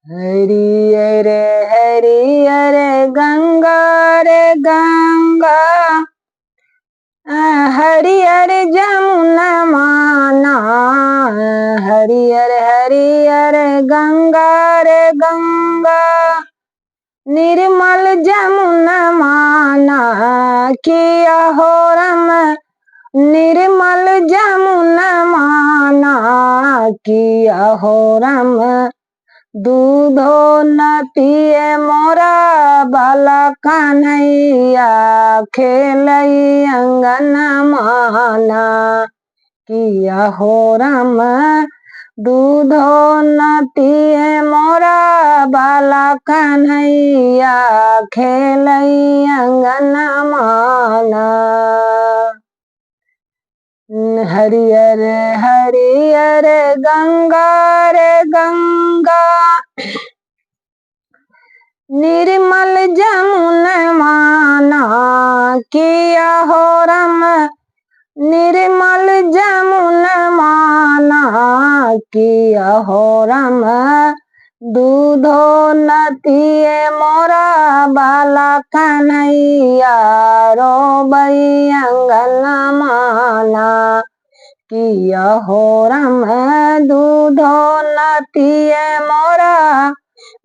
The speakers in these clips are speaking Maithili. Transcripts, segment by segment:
हरियर हरियर गंगा रे गंगा, हरियर जमुना माना। हरियर हरियर गंगा रे गंगा, निर्मल जमुना माना। किया हो रम निर्मल जमुना माना, किया हो रम। दूधो न पिए मोरा बाला कन्हैया, खेलई अंगन माना। किया हो राम दूधो न पिए मोरा बाला कन्हैया, खेलई अंगन माना। हरियर हरियर गंगा रे गंगा, निर्मल जमुना माना। किया हो रम निर्मल जमुना माना। किया हो रम दूधो न पिए मोरा बाला कन्हैया, रोबई अंगन माना। किया हो रम दूधो न पिए मोरा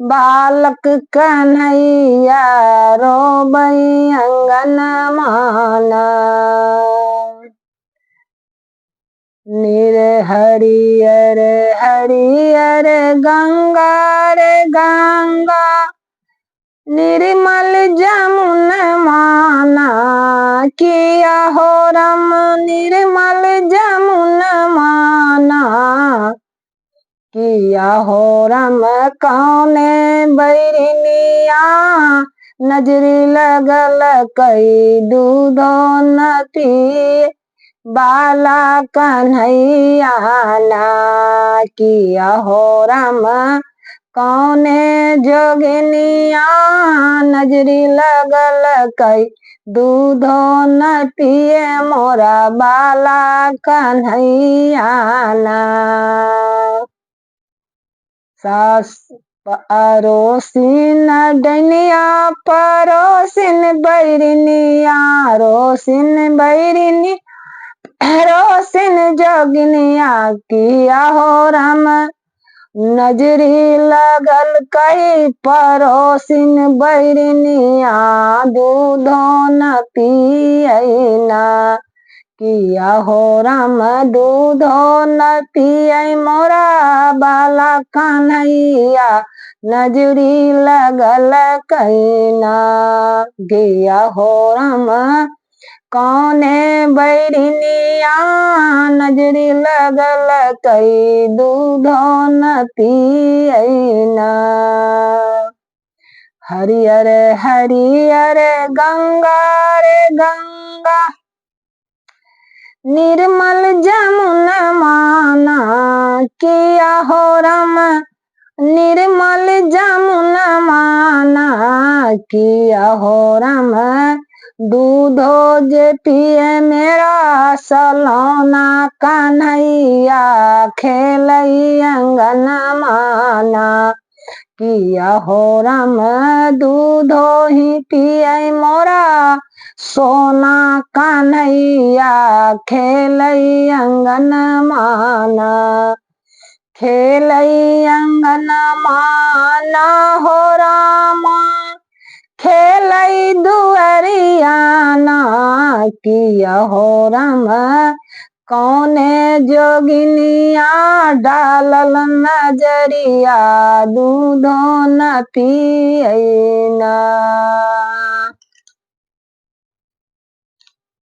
बालक कन्हैया, रोबई अंगन माना। हरियर हरियर गंगा रे गंगा, निर्मल जमुना माना। किया हो रम निर्मल जमुना माना। किया हो रम कौने बैरनिया, नजरी लगल कई दूधो न पिए बाला कन्हैया ना। किया हो राम कौने जोगिनिया, नजरी लगल कई दूधो न पिए मोरा बाला कन्हैया ना। सास परोसिन डनिया, परोसिन बैरनिया, रोसिन बैरनी रोसिन जोगिनिया। किया हो राम नजरी लगल कई परोसिन बैरनिया, दूधो न पियना। किया हो राम दूधो न पिय मोरा बाला कन्हैया, नजरी लगल कैना। गिया हो राम कौने बैरनिया, नजरी लगल कई दूधो न पियना। हरियर हरियर गंगा रे गंगा, निर्मल जमुना माना। किया हो राम निर्मल जमुना माना। किया हो राम दूधो जे पिए मेरा सलोना कन्हैया, खेलई अंगन माना। किया हो राम दूधो ही पिए मोरा सोना कन्हैया, खेलई अंगन माना। खेलई अंगन माना हो रामा, खेलई दुअरियाना। किया हो राम कौने जोगिनिया, डालल नजरिया दूधो न पियना।